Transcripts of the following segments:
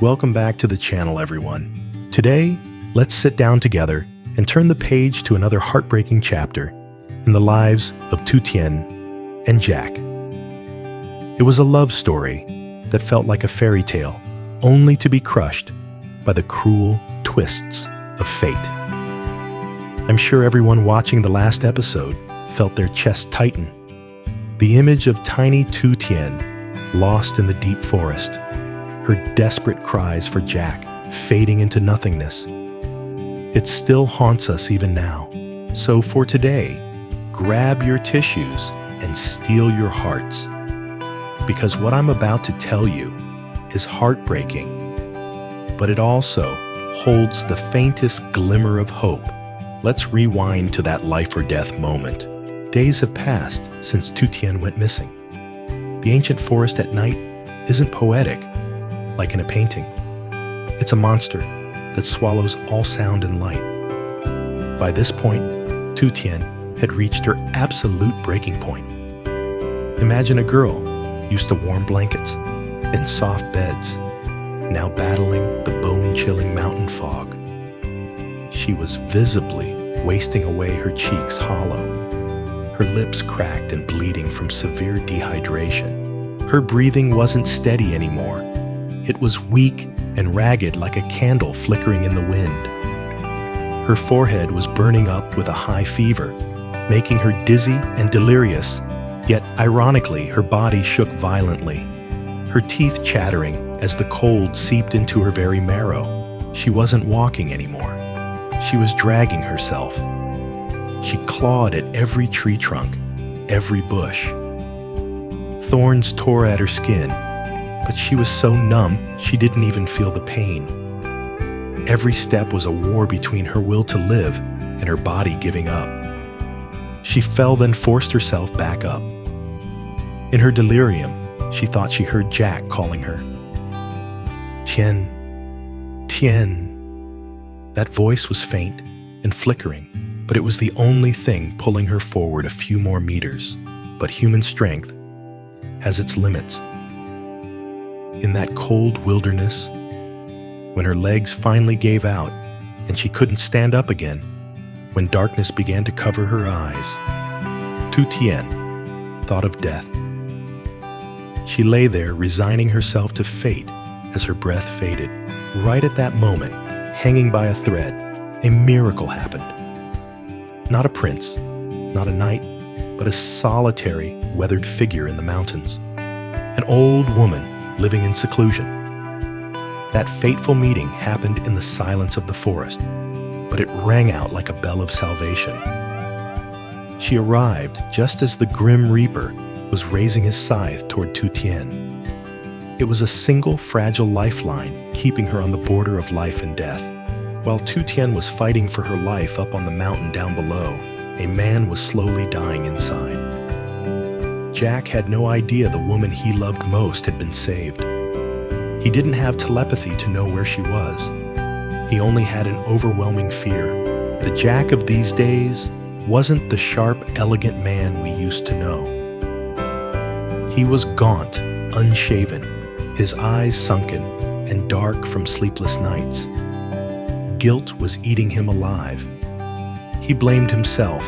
Welcome back to the channel, everyone. Today, let's sit down together and turn the page to another heartbreaking chapter in the lives of Tuten and Jack. It was a love story that felt like a fairy tale, only to be crushed by the cruel twists of fate. I'm sure everyone watching the last episode felt their chest tighten. The image of tiny Tuten lost in the deep forest, her desperate cries for Jack fading into nothingness. It still haunts us even now. So for today, grab your tissues and steel your hearts, because what I'm about to tell you is heartbreaking, but it also holds the faintest glimmer of hope. Let's rewind to that life or death moment. Days have passed since Tuten went missing. The ancient forest at night isn't poetic, like in a painting. It's a monster that swallows all sound and light. By this point, Tuten had reached her absolute breaking point. Imagine a girl used to warm blankets and soft beds, now battling the bone-chilling mountain fog. She was visibly wasting away, her cheeks hollow, her lips cracked and bleeding from severe dehydration. Her breathing wasn't steady anymore. It was weak and ragged, like a candle flickering in the wind. Her forehead was burning up with a high fever, making her dizzy and delirious, yet ironically, her body shook violently, her teeth chattering as the cold seeped into her very marrow. She wasn't walking anymore. She was dragging herself. She clawed at every tree trunk, every bush. Thorns tore at her skin, but she was so numb she didn't even feel the pain. Every step was a war between her will to live and her body giving up. She fell, then forced herself back up. In her delirium, she thought she heard Jack calling her. Tien, Tien. That voice was faint and flickering, but it was the only thing pulling her forward a few more meters. But human strength has its limits. In that cold wilderness, when her legs finally gave out and she couldn't stand up again, when darkness began to cover her eyes, Tuten thought of death. She lay there, resigning herself to fate as her breath faded. Right at that moment, hanging by a thread, a miracle happened. Not a prince, not a knight, but a solitary, weathered figure in the mountains. An old woman living in seclusion. That fateful meeting happened in the silence of the forest, but it rang out like a bell of salvation. She arrived just as the Grim Reaper was raising his scythe toward Tuten. It was a single fragile lifeline keeping her on the border of life and death. While Tuten was fighting for her life up on the mountain down below, a man was slowly dying inside. Jack had no idea the woman he loved most had been saved. He didn't have telepathy to know where she was. He only had an overwhelming fear. The Jack of these days wasn't the sharp, elegant man we used to know. He was gaunt, unshaven, his eyes sunken and dark from sleepless nights. Guilt was eating him alive. He blamed himself.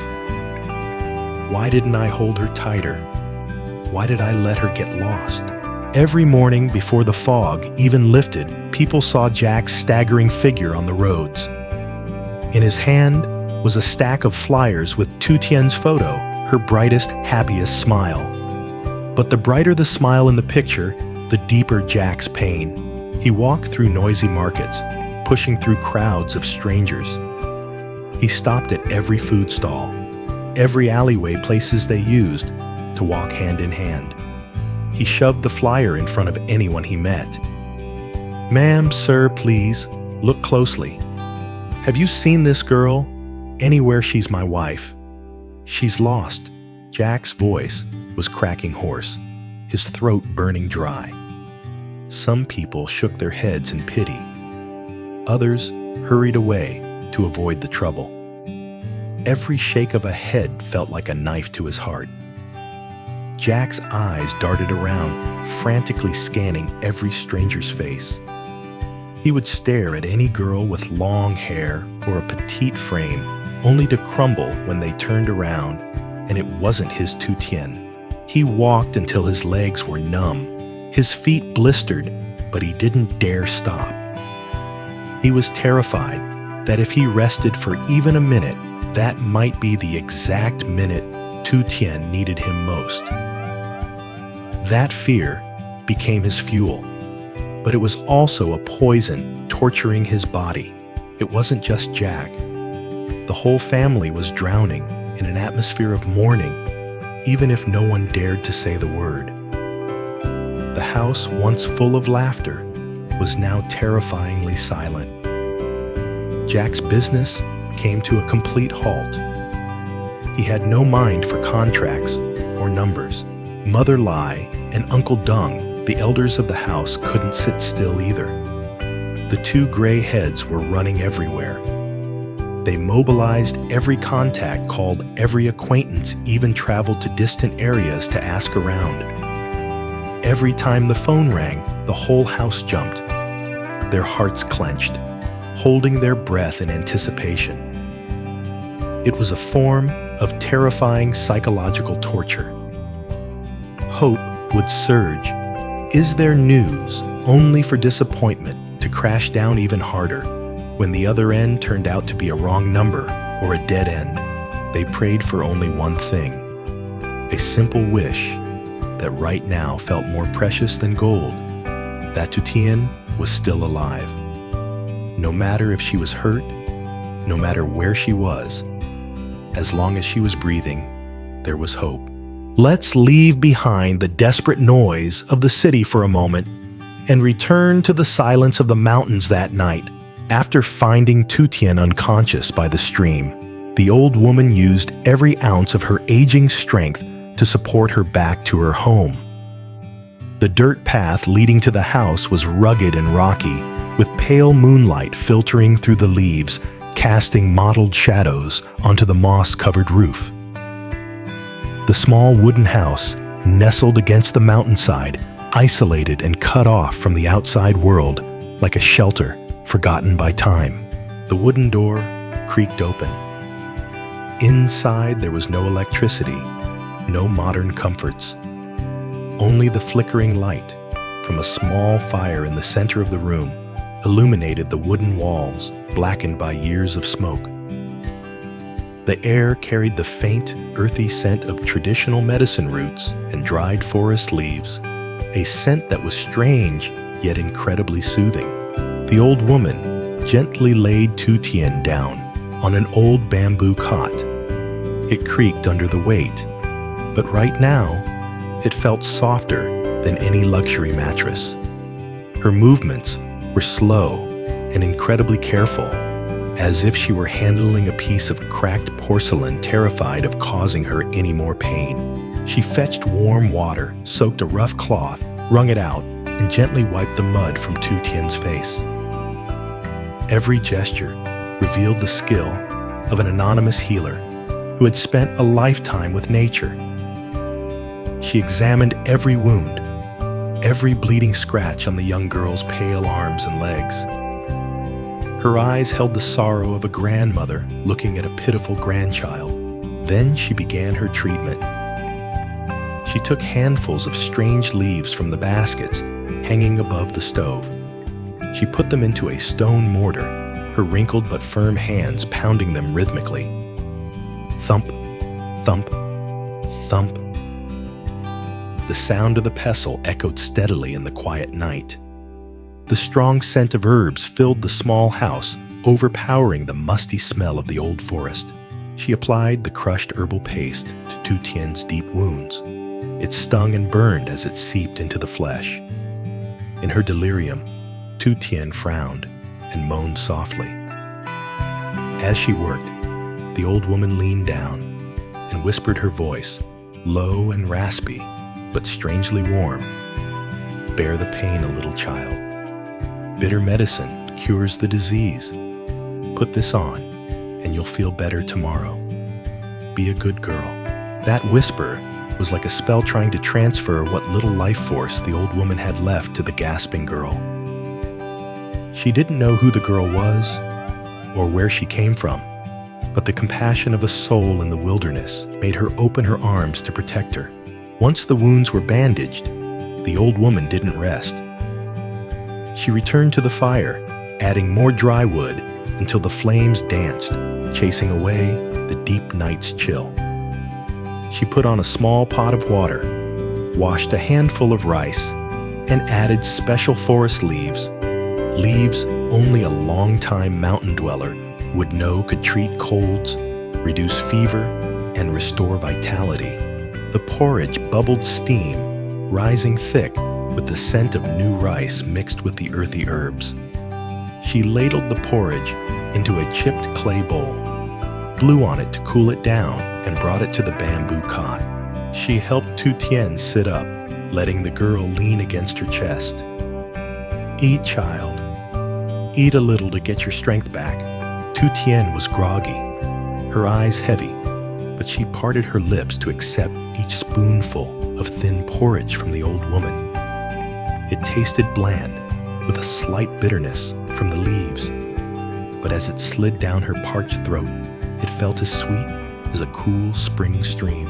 Why didn't I hold her tighter? Why did I let her get lost? Every morning before the fog even lifted, people saw Jack's staggering figure on the roads. In his hand was a stack of flyers with Tuten's photo, her brightest, happiest smile. But the brighter the smile in the picture, the deeper Jack's pain. He walked through noisy markets, pushing through crowds of strangers. He stopped at every food stall, every alleyway, places they used to walk hand in hand. He shoved the flyer in front of anyone he met. "Ma'am, sir, please, look closely. Have you seen this girl? Anywhere, she's my wife. She's lost." Jack's voice was cracking hoarse, his throat burning dry. Some people shook their heads in pity. Others hurried away to avoid the trouble. Every shake of a head felt like a knife to his heart. Jack's eyes darted around, frantically scanning every stranger's face. He would stare at any girl with long hair or a petite frame, only to crumble when they turned around, and it wasn't his Tuten. He walked until his legs were numb, his feet blistered, but he didn't dare stop. He was terrified that if he rested for even a minute, that might be the exact minute Tuten needed him most. That fear became his fuel, but it was also a poison torturing his body. It wasn't just Jack. The whole family was drowning in an atmosphere of mourning, even if no one dared to say the word. The house, once full of laughter, was now terrifyingly silent. Jack's business came to a complete halt. He had no mind for contracts or numbers. Mother Lie and Uncle Dung, the elders of the house, couldn't sit still either. The two gray heads were running everywhere. They mobilized every contact, called every acquaintance, even traveled to distant areas to ask around. Every time the phone rang, the whole house jumped. Their hearts clenched, holding their breath in anticipation. It was a form of terrifying psychological torture. Hope would surge. Is there news, only for disappointment to crash down even harder when the other end turned out to be a wrong number or a dead end? They prayed for only one thing, a simple wish that right now felt more precious than gold, that Tuten was still alive. No matter if she was hurt, no matter where she was, as long as she was breathing, there was hope. Let's leave behind the desperate noise of the city for a moment and return to the silence of the mountains that night. After finding Tuten unconscious by the stream, the old woman used every ounce of her aging strength to support her back to her home. The dirt path leading to the house was rugged and rocky, with pale moonlight filtering through the leaves, casting mottled shadows onto the moss-covered roof. The small wooden house, nestled against the mountainside, isolated and cut off from the outside world, like a shelter forgotten by time. The wooden door creaked open. Inside, there was no electricity, no modern comforts. Only the flickering light from a small fire in the center of the room illuminated the wooden walls, blackened by years of smoke. The air carried the faint, earthy scent of traditional medicine roots and dried forest leaves, a scent that was strange yet incredibly soothing. The old woman gently laid Tuten down on an old bamboo cot. It creaked under the weight, but right now, it felt softer than any luxury mattress. Her movements were slow and incredibly careful, as if she were handling a piece of cracked porcelain, terrified of causing her any more pain. She fetched warm water, soaked a rough cloth, wrung it out, and gently wiped the mud from Tuten's face. Every gesture revealed the skill of an anonymous healer who had spent a lifetime with nature. She examined every wound, every bleeding scratch on the young girl's pale arms and legs. Her eyes held the sorrow of a grandmother looking at a pitiful grandchild. Then she began her treatment. She took handfuls of strange leaves from the baskets hanging above the stove. She put them into a stone mortar, her wrinkled but firm hands pounding them rhythmically. Thump, thump, thump. The sound of the pestle echoed steadily in the quiet night. The strong scent of herbs filled the small house, overpowering the musty smell of the old forest. She applied the crushed herbal paste to Tuten's deep wounds. It stung and burned as it seeped into the flesh. In her delirium, Tuten frowned and moaned softly. As she worked, the old woman leaned down and whispered her voice, low and raspy, but strangely warm. Bear the pain a little, child. Bitter medicine cures the disease. Put this on, and you'll feel better tomorrow. Be a good girl. That whisper was like a spell trying to transfer what little life force the old woman had left to the gasping girl. She didn't know who the girl was or where she came from, but the compassion of a soul in the wilderness made her open her arms to protect her. Once the wounds were bandaged, the old woman didn't rest. She returned to the fire, adding more dry wood until the flames danced, chasing away the deep night's chill. She put on a small pot of water, washed a handful of rice, and added special forest leaves only a long-time mountain dweller would know could treat colds, reduce fever, and restore vitality. The porridge bubbled steam, rising thick with the scent of new rice mixed with the earthy herbs. She ladled the porridge into a chipped clay bowl, blew on it to cool it down, and brought it to the bamboo cot. She helped Tuten sit up, letting the girl lean against her chest. "Eat, child. Eat a little to get your strength back." Tuten was groggy, her eyes heavy, but she parted her lips to accept each spoonful of thin porridge from the old woman. It tasted bland, with a slight bitterness from the leaves, but as it slid down her parched throat, it felt as sweet as a cool spring stream.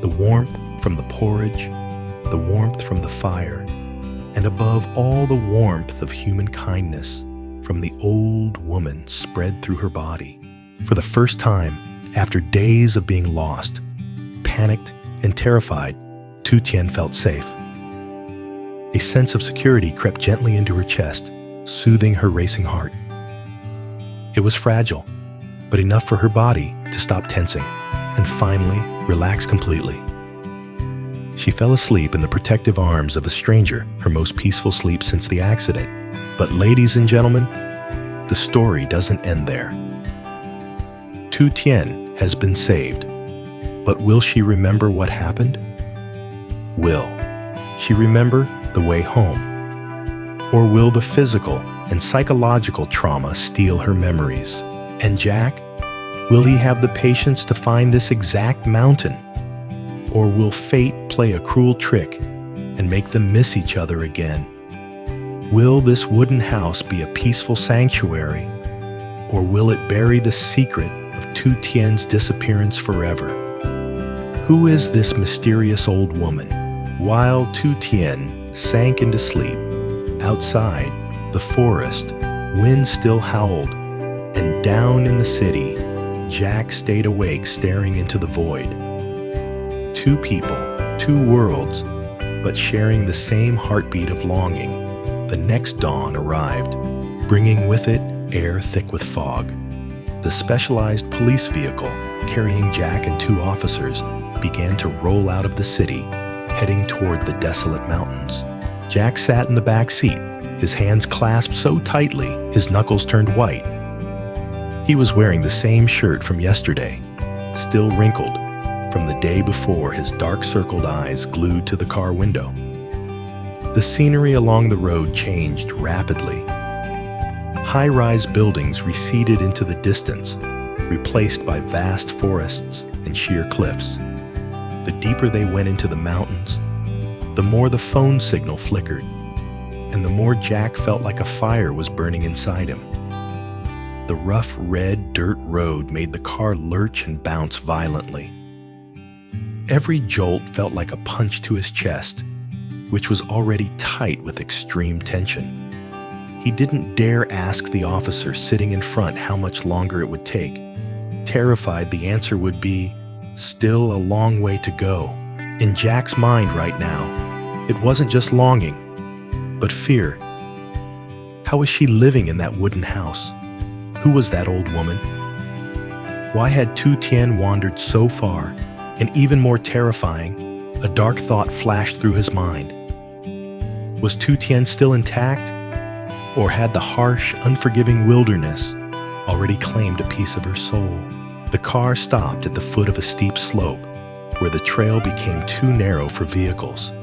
The warmth from the porridge, the warmth from the fire, and above all the warmth of human kindness from the old woman spread through her body. For the first time, after days of being lost, panicked and terrified, Tuten felt safe. A sense of security crept gently into her chest, soothing her racing heart. It was fragile, but enough for her body to stop tensing and finally relax completely. She fell asleep in the protective arms of a stranger, her most peaceful sleep since the accident. But ladies and gentlemen, the story doesn't end there. Tuten has been saved, but will she remember what happened? Will she remember the way home? Or will the physical and psychological trauma steal her memories? And Jack, will he have the patience to find this exact mountain? Or will fate play a cruel trick and make them miss each other again? Will this wooden house be a peaceful sanctuary, or will it bury the secret of Tuten's disappearance forever? Who is this mysterious old woman? While Tuten sank into sleep, outside the forest, wind still howled, and down in the city, Jack stayed awake staring into the void. Two people, two worlds, but sharing the same heartbeat of longing. The next dawn arrived, bringing with it air thick with fog. The specialized police vehicle carrying Jack and two officers began to roll out of the city, heading toward the desolate mountains. Jack sat in the back seat, his hands clasped so tightly his knuckles turned white. He was wearing the same shirt from yesterday, still wrinkled from the day before, his dark-circled eyes glued to the car window. The scenery along the road changed rapidly. High-rise buildings receded into the distance, replaced by vast forests and sheer cliffs. The deeper they went into the mountains, the more the phone signal flickered, and the more Jack felt like a fire was burning inside him. The rough red dirt road made the car lurch and bounce violently. Every jolt felt like a punch to his chest, which was already tight with extreme tension. He didn't dare ask the officer sitting in front how much longer it would take, terrified the answer would be, still a long way to go. In Jack's mind right now, it wasn't just longing, but fear. How was she living in that wooden house? Who was that old woman? Why had Tuten wandered so far? And even more terrifying, a dark thought flashed through his mind. Was Tuten still intact? Or had the harsh, unforgiving wilderness already claimed a piece of her soul? The car stopped at the foot of a steep slope, where the trail became too narrow for vehicles.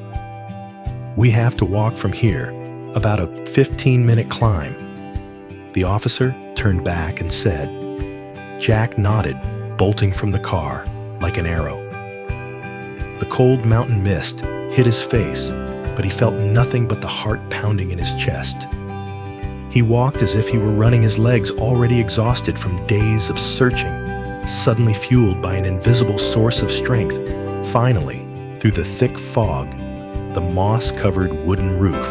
"We have to walk from here, about a 15-minute climb." The officer turned back and said. Jack nodded, bolting from the car like an arrow. The cold mountain mist hit his face, but he felt nothing but the heart pounding in his chest. He walked as if he were running, his legs already exhausted from days of searching, suddenly fueled by an invisible source of strength. Finally, through the thick fog, the moss-covered wooden roof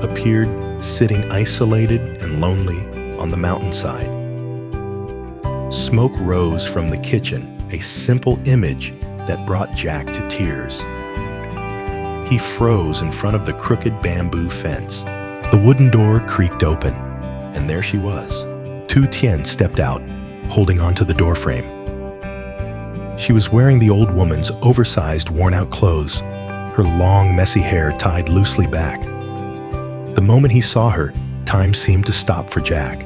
appeared sitting isolated and lonely on the mountainside. Smoke rose from the kitchen, a simple image that brought Jack to tears. He froze in front of the crooked bamboo fence. The wooden door creaked open, and there she was. Tien stepped out, holding onto the doorframe. She was wearing the old woman's oversized, worn-out clothes, her long, messy hair tied loosely back. The moment he saw her, time seemed to stop for Jack.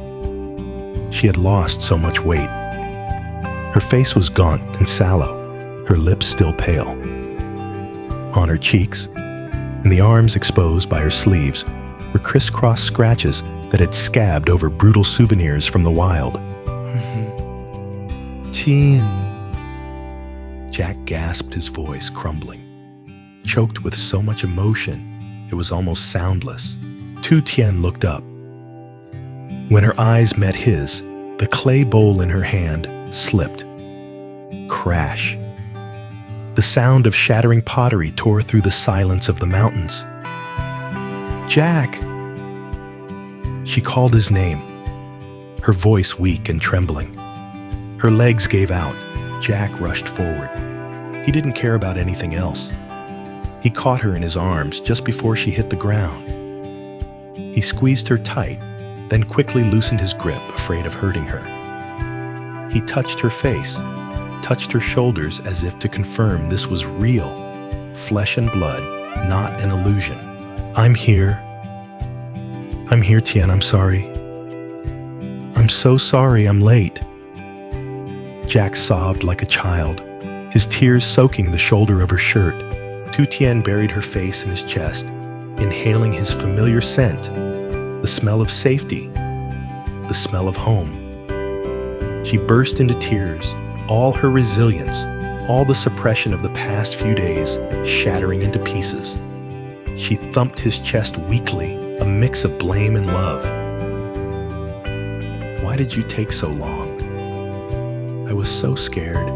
She had lost so much weight. Her face was gaunt and sallow, her lips still pale. On her cheeks, and the arms exposed by her sleeves, were crisscross scratches that had scabbed over brutal souvenirs from the wild. Tien. Jack gasped, his voice crumbling. Choked with so much emotion, it was almost soundless. Tien looked up. When her eyes met his, the clay bowl in her hand slipped. Crash. The sound of shattering pottery tore through the silence of the mountains. Jack! She called his name, her voice weak and trembling. Her legs gave out. Jack rushed forward. He didn't care about anything else. He caught her in his arms just before she hit the ground. He squeezed her tight, then quickly loosened his grip, afraid of hurting her. He touched her face, touched her shoulders as if to confirm this was real, flesh and blood, not an illusion. I'm here, Tien, I'm sorry. I'm so sorry I'm late. Jack sobbed like a child, his tears soaking the shoulder of her shirt. Tien buried her face in his chest, inhaling his familiar scent, the smell of safety, the smell of home. She burst into tears, all her resilience, all the suppression of the past few days shattering into pieces. She thumped his chest weakly, a mix of blame and love. Why did you take so long? I was so scared.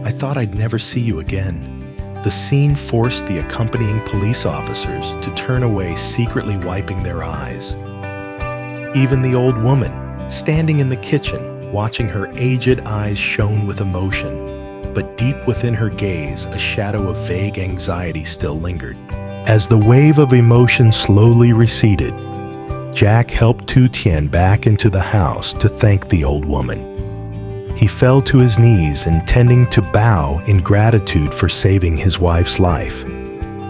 I thought I'd never see you again. The scene forced the accompanying police officers to turn away, secretly wiping their eyes. Even the old woman, standing in the kitchen, watching her aged eyes shone with emotion, but deep within her gaze, a shadow of vague anxiety still lingered. As the wave of emotion slowly receded, Jack helped Tien back into the house to thank the old woman. He fell to his knees, intending to bow in gratitude for saving his wife's life,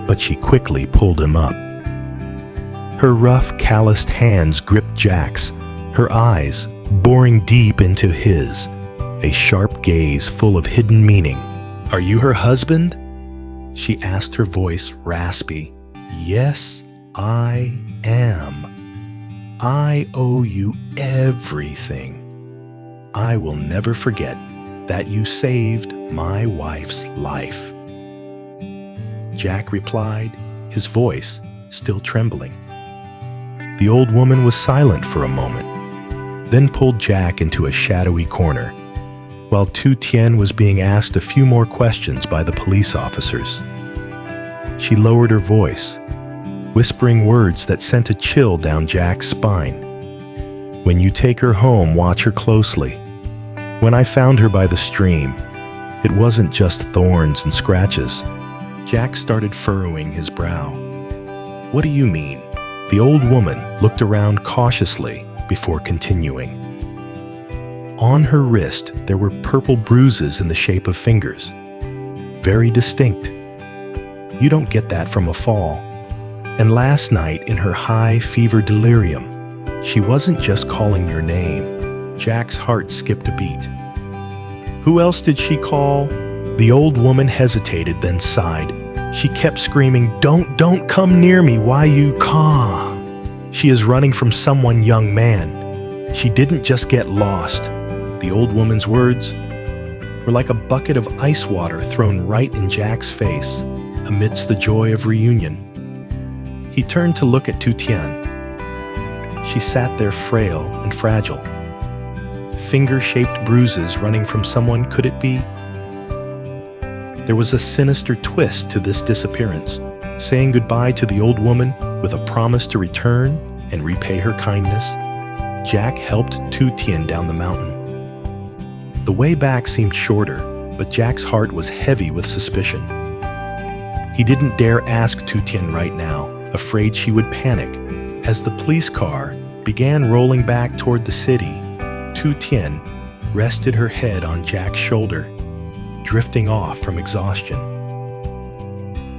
but she quickly pulled him up. Her rough, calloused hands gripped Jack's, her eyes boring deep into his, a sharp gaze full of hidden meaning. "Are you her husband?" she asked, her voice raspy. "Yes, I am. I owe you everything. I will never forget that you saved my wife's life." Jack replied, his voice still trembling. The old woman was silent for a moment, then pulled Jack into a shadowy corner, while Tien was being asked a few more questions by the police officers. She lowered her voice, whispering words that sent a chill down Jack's spine. "When you take her home, watch her closely. When I found her by the stream, it wasn't just thorns and scratches." Jack started furrowing his brow. "What do you mean?" The old woman looked around cautiously before continuing. On her wrist, there were purple bruises in the shape of fingers. Very distinct. You don't get that from a fall. And last night, in her high fever delirium, she wasn't just calling your name. Jack's heart skipped a beat. "Who else did she call?" The old woman hesitated, then sighed. She kept screaming, Don't come near me, why you caw." "She is running from someone, young man. She didn't just get lost." The old woman's words were like a bucket of ice water thrown right in Jack's face amidst the joy of reunion. He turned to look at Tien. She sat there frail and fragile. Finger-shaped bruises running from someone, could it be? There was a sinister twist to this disappearance, saying goodbye to the old woman with a promise to return and repay her kindness. Jack helped Tuten down the mountain. The way back seemed shorter, but Jack's heart was heavy with suspicion. He didn't dare ask Tuten right now, afraid she would panic. As the police car began rolling back toward the city, Tuten rested her head on Jack's shoulder, drifting off from exhaustion.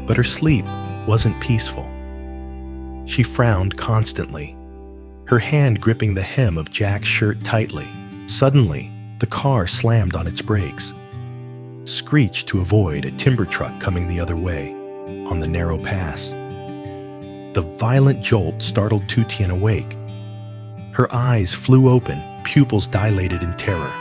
But her sleep wasn't peaceful. She frowned constantly, her hand gripping the hem of Jack's shirt tightly. Suddenly, the car slammed on its brakes, screeched to avoid a timber truck coming the other way on the narrow pass. The violent jolt startled Tuten awake. Her eyes flew open, pupils dilated in terror.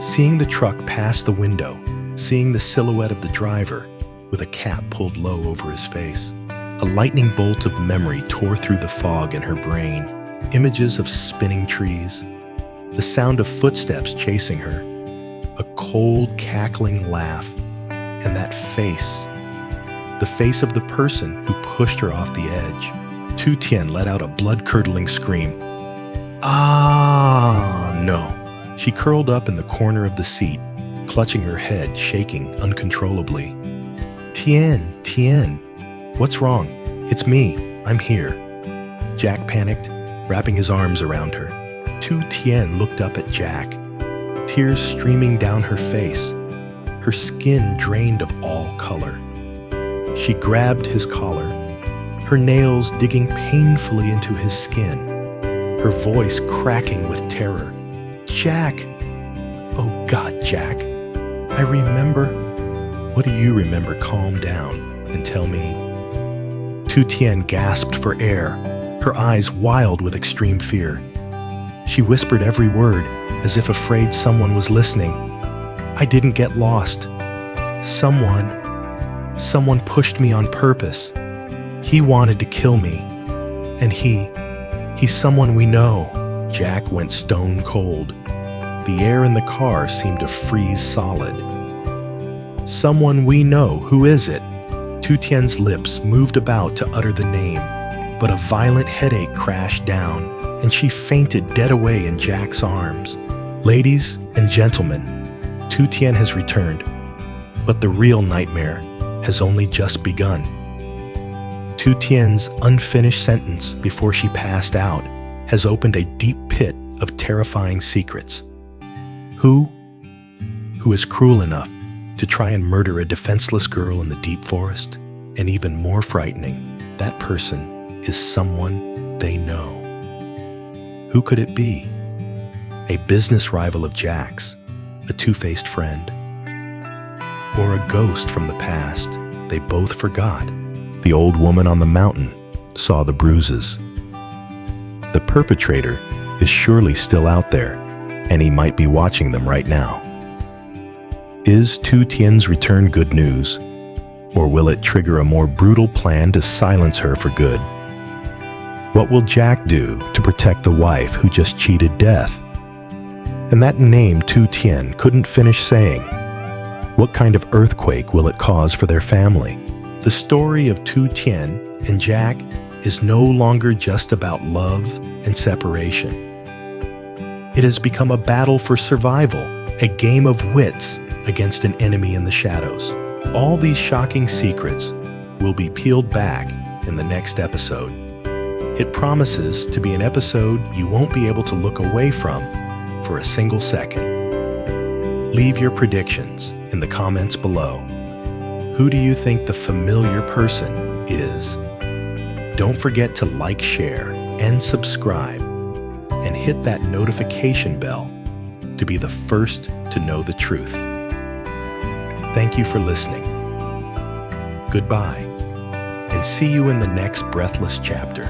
Seeing the truck pass the window, seeing the silhouette of the driver with a cap pulled low over his face, a lightning bolt of memory tore through the fog in her brain. Images of spinning trees, the sound of footsteps chasing her, a cold, cackling laugh, and that face, the face of the person who pushed her off the edge. Tuten let out a blood-curdling scream. Ah, no. She curled up in the corner of the seat, clutching her head, shaking uncontrollably. Tien, what's wrong? It's me. I'm here. Jack panicked, wrapping his arms around her. Tuten looked up at Jack, tears streaming down her face, her skin drained of all color. She grabbed his collar, her nails digging painfully into his skin, her voice cracking with terror. Jack! Oh God, Jack! I remember. What do you remember? Calm down and tell me. Tuten gasped for air, her eyes wild with extreme fear. She whispered every word, as if afraid someone was listening. I didn't get lost. Someone pushed me on purpose. He wanted to kill me. And he's someone we know. Jack went stone cold. The air in the car seemed to freeze solid. Someone we know, who is it? Tuten's lips moved about to utter the name, but a violent headache crashed down, and she fainted dead away in Jack's arms. Ladies and gentlemen, Tuten has returned, but the real nightmare has only just begun. Tuten's unfinished sentence before she passed out has opened a deep pit of terrifying secrets. Who is cruel enough to try and murder a defenseless girl in the deep forest? And even more frightening, that person is someone they know. Who could it be? A business rival of Jack's, a two-faced friend, or a ghost from the past they both forgot? The old woman on the mountain saw the bruises. The perpetrator is surely still out there, and he might be watching them right now. Is Tuten's return good news, or will it trigger a more brutal plan to silence her for good? What will Jack do to protect the wife who just cheated death? And that name Tuten couldn't finish saying. What kind of earthquake will it cause for their family? The story of Tuten and Jack is no longer just about love and separation. It has become a battle for survival, a game of wits against an enemy in the shadows. All these shocking secrets will be peeled back in the next episode. It promises to be an episode you won't be able to look away from for a single second. Leave your predictions in the comments below. Who do you think the familiar person is? Don't forget to like, share, and subscribe, and hit that notification bell to be the first to know the truth. Thank you for listening. Goodbye, and see you in the next breathless chapter.